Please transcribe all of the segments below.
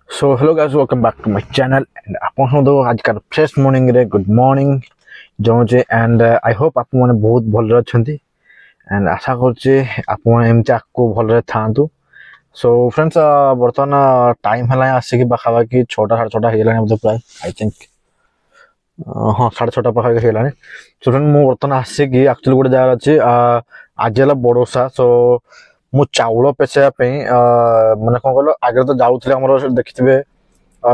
So hello guys, welcome back to my channel and आपन हम दो आज का फ्रेश मॉर्निंग रे good morning Jose and I hope आप माने बहुत भल रछंती एंड आशा करछे आप माने एमति आको भल रे थांतु। सो फ्रेंड्स बर्तमान टाइम हला आसे कि बाखा कि 6टा 6:30 हे लाने मतलब प्राय आई थिंक हां 6:30 पाखा हे लाने। सो फ्रेंड मो बर्तमान आसे कि एक्चुअली गोटे जगह अछि आज हला बडोसा। सो मु चाउल पेसेया पे माने कोन कहलो आगे तो जाउथले हमर देखिथिबे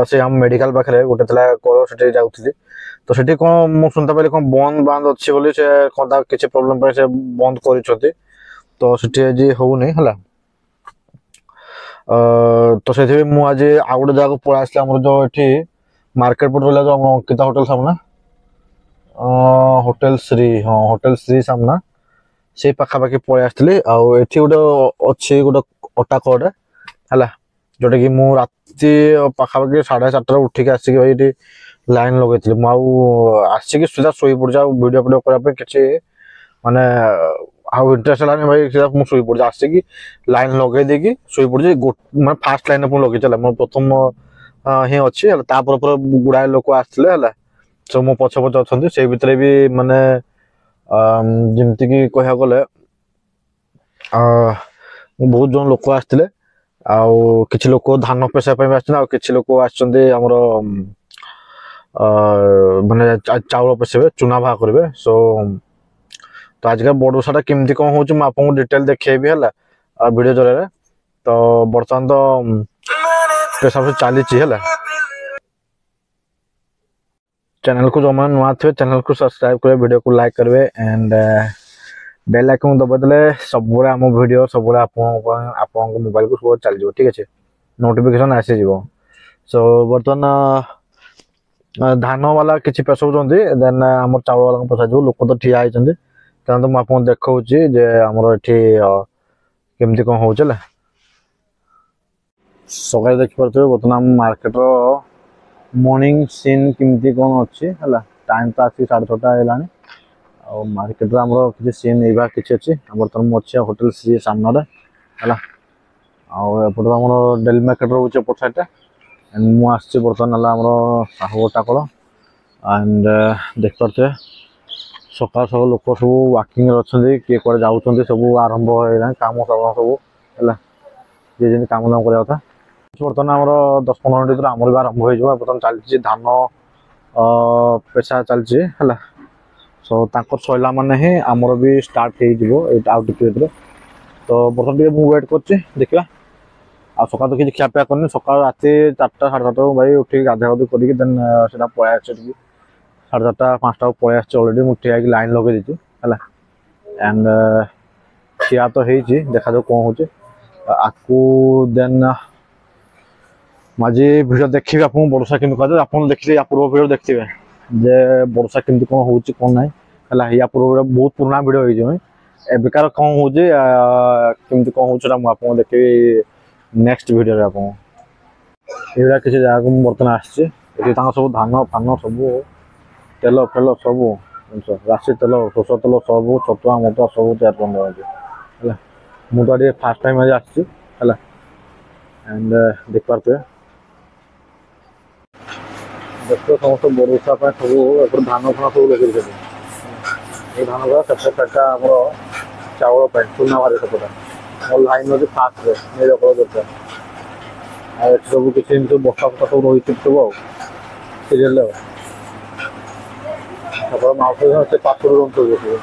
से हम मेडिकल पाखे गोटे कल से जाऊँगी तो सेठी कौन मुझे सुनता पाइली कौन बंद बांध अच्छी बोली से कौन किसी प्रोब्लेम से बंद कर तो सेठी आज होनी है। तो से मुझे आज आउ गोटे जगह पलि आसली आम जो ये मार्केट पट रहा जो अंकिता होटेल सामना होटेल श्री हाँ होटेल श्री सामना से पाखापाखि पलि आसली आठी गोटे अच्छी गोटे अटा कटे है जोटा कि मु राति पाखापाखि 4:30 उठिक आसिक भाई लाइन लगे आसिक सीधा शोई पड़े वीडियो वीडियो करने किसी माने आउ इंटरेस्ट है भाई सीधा मुझे शोई पड़े आसिक लाइन लगे देकी शोई पड़े मैं फास्ट लाइन पुणी लगे चला मोर प्रथम ही अच्छी है गुड़ाए लोक आसते है सब मो पछ पछ अच्छा से भितर भी माने जमती कि कह गले बहुत जन लोक आसते आउ किछि लोक धान पेशा पे आछन किछि लोक आछन हमर माने चाउल पेशेबे चुना भा करबे। सो तो आज का बडोसाटा केमती कोन होउछ म आपन डिटेल देखेबी हला वीडियो जरे तो बर्तमान तो पेशा से चली छि हला। चैनल को जो मन नुआ थे चैनल को सब्सक्राइब करे वीडियो को लाइक करबे एंड बेल आइकन दबाइले सब आम वीडियो सब आपन मोबाइल को सब चल ठीक अच्छे नोटिफिकेशन आसी जीवो। सो बर्तमान धान वाला किसी पेशौं देन आम चाउल वाला पेशा जो लोक तो ठिया होती तो मुझे देखा जे आमर ये केमती कौन हो सकाल देखिपे बर्तमान मार्केट मॉर्निंग सीन केमती कौन अच्छी है टाइम तो आसी 6:30 है और मार्केट आमर किसी सीन एवं किसी अच्छी बर्तमान मुझे होटेल श्री सामने है आउट आम डेली मार्केट रोचे एपट साइड एंड मुझे बर्तमान आम साहुटा कल एंड देख पारे सकाल सब लोक सब वाकिंग अच्छा किए कड़े जाऊँ सब आरंभ हो कम सब है जी जी कम दाम करवा बर्तमान आम 10-15 मिनट आमर भी आरंभ हो बर्तमान चलती धान पेशा चलती है। सो तांकर सैला माने ही आमर भी स्टार्ट हो टिके तो बर्तमान टे मुझे वेट कर देखा आ सका तो किसी खियापिया करनी सका राति 4टा 7:30 भाई उठिक गाधा गाधी करके देन से पलि आस 4:30 5टा पलि आस अलरेडी मुझे ठिया लाइन लगे दी है एंड खिया तो हो देखा जाऊ कौन हो आकू देन मुझे भिडियो देखी आप बड़ोसा केमी कह आप देखिए या पूर्व भिडियो देखिए जे बड़ोसा केमती कौन हो कौन ना है या पूर्व बहुत पुराना भिडियो हो एबिकार कौन हो केमती कौन हो देखी नेक्स्ट वीडियो रे आपन एरा किसी जगह को बर्तमान आछे एति तांग सब धान फान सब तेल फेल सब राशि तेल सोस तेल सब छतुआ मतुआ सब तैयार कर है मुझे फास्ट टाइम आज आछी है एंड देख पारे देखो समस्त बरसा सब धान फान सब लगे ये धान का सेपटा आम चाउल चूना भारी सेपटा मोर लाइन अच्छे फास्ट रे दरकार सब किसी बसा फसा सब रही सब सीरियल माउस से पाखर रही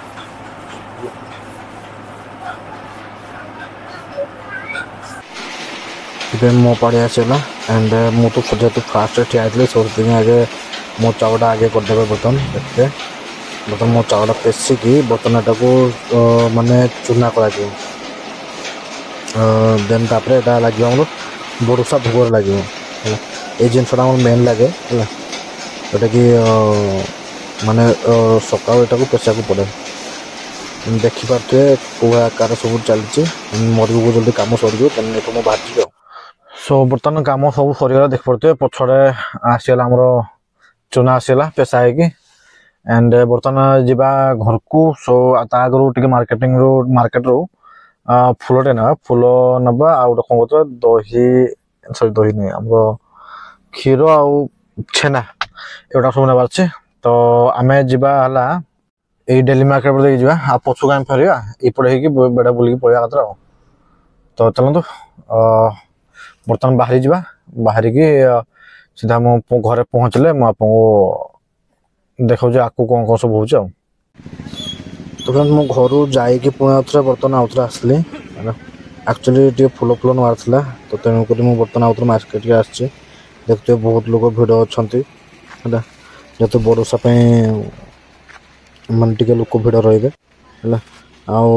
मो पड़े आसला एंड मुझे तो जेहतु फास्ट ठिया सब आगे मो चाउटा आगे करदे बर्तमान देखते बर्तमान मो चाउटा पेसिकी बर्तमान को माने चूना कर देन तापर एटा लगे आम बड़ोसा भोग लगे ये जिनसा मेन लगे है जोटा कि माने सका को पेशा को पड़े देखिपे कौ आकार सब चलती मोर भी जल्दी कम सर मुझे बाहर सो बर्तमान कम सब सरीगला देख पारे पछड़े आसगला आमर चूना आसगला पेशा है एंड बर्तमान जावा घर को सो आगे मार्केट रू फुलटे ना फुल नबा आ गोटे कौन कहते दही सॉरी दही नहीं आम କ୍ଷୀର ଆଉ ଛେନା ଏଗୁଡ଼ା ସବୁ ନେବାର ଅଛି। ତ ଆମେ ଯିବା ହେଲା ଏଇ ଡେଲି ମାର୍କେଟ ପଟେ ଦେଇକି ଯିବା, ଆଉ ପଛକୁ ଆମେ ଫେରିବା ଏଇପଟେ ହେଇକି ବେଡ଼ା ବୁଲିକି ପଳେଇବା କଥା ଆଉ। ତ ଚାଲନ୍ତୁ ବର୍ତ୍ତମାନ ବାହାରି ଯିବା, ବାହାରିକି ସିଧା ମୁଁ ଘରେ ପହଞ୍ଚିଲେ ମୁଁ ଆପଣଙ୍କୁ ଦେଖାଉଛି ଆଗକୁ କ'ଣ କ'ଣ ସବୁ ହେଉଛି ଆଉ। ତ ଫ୍ରେଣ୍ଡ ମୁଁ ଘରୁ ଯାଇକି ପୁଣି ବର୍ତ୍ତମାନ ଆଉଥରେ ଆସିଲି। ଆକ୍ଚୁଆଲି ଟିକେ ଫୁଲ ନେବାର ଥିଲା, ତ ତେଣୁକରି ମୁଁ ବର୍ତ୍ତମାନ ଆଉଥରେ ମାର୍କେଟରେ ଆସିଛି। ଦେଖୁଥିବେ ବହୁତ ଲୋକ ଭିଡ଼ ଅଛନ୍ତି ହେଲା, ଯେହେତୁ ବଡ଼ୋଷା ପାଇଁ ମାନେ ଟିକେ ଲୋକ ଭିଡ଼ ରହିବେ ହେଲା। ଆଉ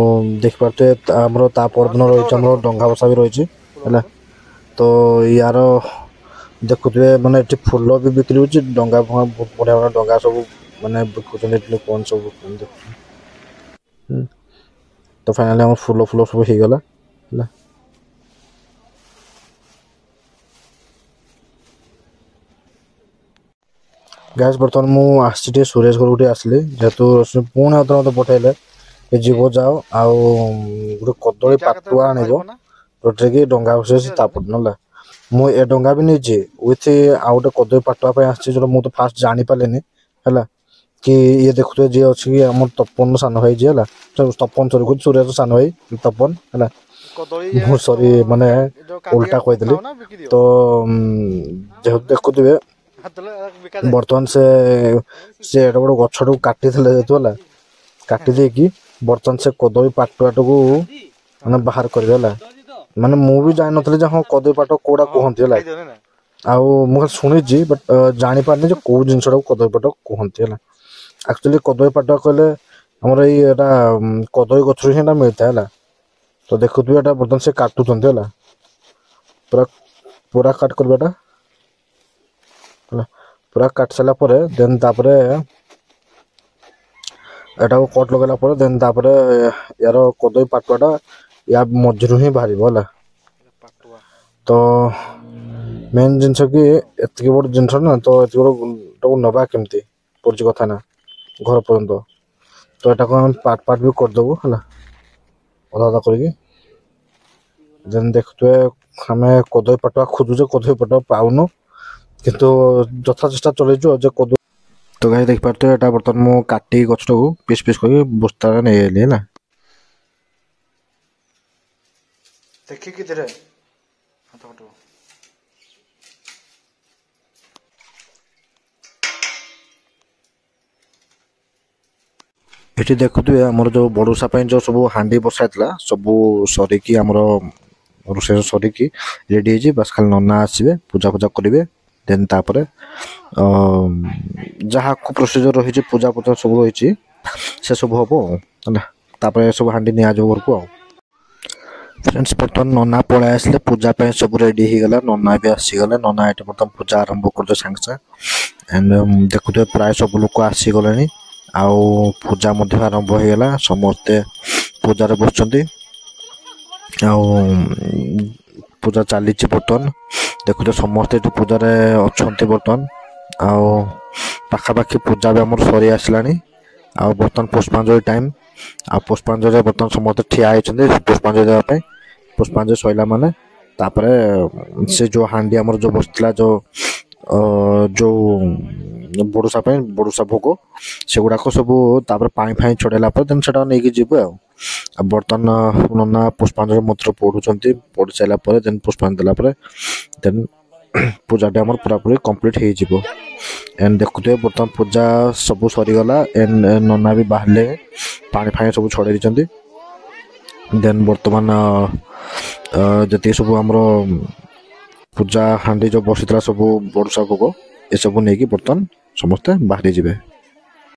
ଦେଖିପାରୁଥିବେ ଆମର ତା ପରଦିନ ରହିଛି ଆମର ଡଙ୍ଗା ଭସା ବି ରହିଛି ହେଲା। ତ ୟାର ଦେଖୁଥିବେ ମାନେ ଏଠି ଫୁଲ ବି ବିକ୍ରି ହେଉଛି, ଡଙ୍ଗା ବଢ଼ିଆ ବଢ଼ିଆ ଡଙ୍ଗା ସବୁ ମାନେ ବିକୁଛନ୍ତି ଏଠି ଲୋକମାନେ ସବୁ ଦେଖୁଛନ୍ତି। ତ ଫାଇନାଲି ଆମର ଫୁଲ ସବୁ ହେଇଗଲା ହେଲା। ଗ୍ୟାସ୍ ବର୍ତ୍ତମାନ ମୁଁ ଆସିଛି ଟିକେ ସୁରେଶ ଘରକୁ ଟିକେ ଆସିଲି, ଯେହେତୁ ପୁଣି ଆଉ ମୋତେ ପଠେଇଲେ ଯିବ ଯାଅ ଆଉ ଗୋଟେ କଦଳୀ ପାଟୁଆ ଆଣିବ, ଯୋଉଥିରେ କି ଡଙ୍ଗା ବସେଇଛି ତାପର ହେଲା। ମୁଁ ଏ ଡଙ୍ଗା ବି ନେଇଛି ୱିଥ୍ ଆଉ ଗୋଟେ କଦଳୀ ପାଟୁଆ ପାଇଁ ଆସିଛି, ଯୋଉଟା ମୁଁ ତ ଫାଷ୍ଟ ଜାଣିପାରିଲିନି ହେଲା। କି ଇଏ ଦେଖୁଥିବେ ଯିଏ ଅଛି କି ଆମର ତପନ ସାନ ଭାଇ ଯିଏ ହେଲା, ତପନ ସରି କହୁଛି ସୁରେଶ ସାନ ଭାଇ ତପନ ହେଲା। ମୁଁ ସରି ମାନେ ଓଲଟା କହିଥିଲି। ତ ଯେହେତୁ ଦେଖୁଥିବେ ବର୍ତ୍ତମାନ ସେ ଏଡେ ବଡ଼ ଗଛଟାକୁ କାଟିଥିଲେ ଯେହେତୁ ହେଲା, କାଟି ଦେଇକି ବର୍ତ୍ତମାନ ସେ କଦଳୀ ପାଟୁଆଟାକୁ ମାନେ ବାହାର କରିବେ ହେଲା। ମାନେ ମୁଁ ବି ଜାଣିନଥିଲି ଯେ ହଁ କଦଳୀ ପାଟୁଆ କୋଉଟା କୁହନ୍ତି ହେଲା। ଆଉ ମୁଁ ଖାଲି ଶୁଣିଛି ବଟ୍ ଜାଣିପାରିନି ଯେ କୋଉ ଜିନିଷଟାକୁ କଦଳୀ ପାଟୁଆ କୁହନ୍ତି ହେଲା। ଆକ୍ଚୁଆଲି କଦଳୀ ପାଟୁଆ କହିଲେ ଆମର ଏଇଟା କଦଳୀ ଗଛରୁ ହିଁ ଏଟା ମିଳିଥାଏ ହେଲା। ତ ଦେଖୁଥିବେ ଏଟା ବର୍ତ୍ତମାନ ସେ କାଟୁଛନ୍ତି ହେଲା, ପୁରା କାଟ କରିବା ଏଟା ହେଲା। ପୁରା କାଟି ସାରିଲା ପରେ ଦେନ୍ ତାପରେ ଏଟାକୁ କଟ୍ ଲଗାଇଲା ପରେ ଦେନ୍ ତାପରେ ୟାର କଦଳୀ ପାଟୁଆଟା ୟା ମଝିରୁ ହିଁ ବାହାରିବ ହେଲା। ତ ମେନ୍ ଜିନିଷ କି ଏତିକି ବଡ଼ ଜିନିଷ ନା, ତ ଏତିକି ବଡ଼ଟାକୁ ନେବା କେମିତି ପଡ଼ୁଛି କଥା ନା ଘର ପର୍ଯ୍ୟନ୍ତ। ତ ଏଟାକୁ ଆମେ ପାର୍ଟ ବି କରିଦେବୁ ହେଲା, ଅଧା ଅଧା କରିକି। ଦେନ୍ ଦେଖୁଥିବେ ଆମେ କଦଳୀ ପାଟୁଆ ଖୋଜୁଛୁ, କଦଳୀ ପାଟୁଆ ପାଉନୁ, କିନ୍ତୁ ଯଥା ଚେଷ୍ଟା ଚଲେଇଛୁ ଯେ କଦଳୀ। ତ ଗାଈ ଦେଖିପାରୁଥିବେ ଏଟା ବର୍ତ୍ତମାନ ମୁଁ କାଟି ଗଛଟାକୁ ପିସ୍ କରିକି ବସ୍ତାରେ ନେଇଆଇଲି ହେଲା। ଦେଖିକି ଧିରେ ଏଠି ଦେଖୁଥିବେ ଆମର ଯେଉଁ ବଡ଼ୋଷା ପାଇଁ ଯେଉଁ ସବୁ ହାଣ୍ଡି ବସା ହେଇଥିଲା ସବୁ ସରିକି ଆମର ରୋଷେଇ ସରିକି ରେଡ଼ି ହେଇଛି। ବାସ୍ ଖାଲି ନନା ଆସିବେ ପୂଜା କରିବେ। ଦେନ୍ ତାପରେ ଯାହାକୁ ପ୍ରୋସିଜର୍ ରହିଛି ପୂଜା ସବୁ ରହିଛି ସେ ସବୁ ହେବ ହେଲା। ତାପରେ ସବୁ ହାଣ୍ଡି ନିଆଯିବ ଘରକୁ ଆଉ। फ्रेंड्स बर्तमान नना पलि आसले पूजा सब रेडी होगा। नना भी आसीगले, नना ये बर्तमान पूजा आरंभ कर सागे सागे। एंड देखुए प्राय सब लोग आसीगले, आउ पूजा आरंभ होगा। समस्ते पूजार बस पूजा चली बर्तमान देखुए समस्ते पूजार अच्छा बर्तमान आखापाखि पूजा भी आम सरी आसला। बर्तमान पुष्पांजलि टाइम पुष्पांजलि बर्तमान समस्त ठिया होती पुष्पांजलि देवाई। पुष्पांजलि सैला माने तापरे से जो हांडी आमर जो बसला जो बड़ोसा भोग से गुड़ाक सब पानी फाई छड़ेला देन से नहीं जीव। बर्तमान नना पुष्पांजलि मंत्र पढ़ुं पढ़ी सारापर देन पुष्पांजलि देला देन पूजाटी आम पूरापूरी कंप्लीट हो। एंड देखुए बर्तमान पूजा सब सरीगला। एंड नना भी बाहर पानी फाई सब छड़े दी। देन बर्तमान जी सब आमर पूजा हांडी जो बसी सब बड़ोसा भोग ये सब नहीं बर्तमान समस्ते बाहरी जाए।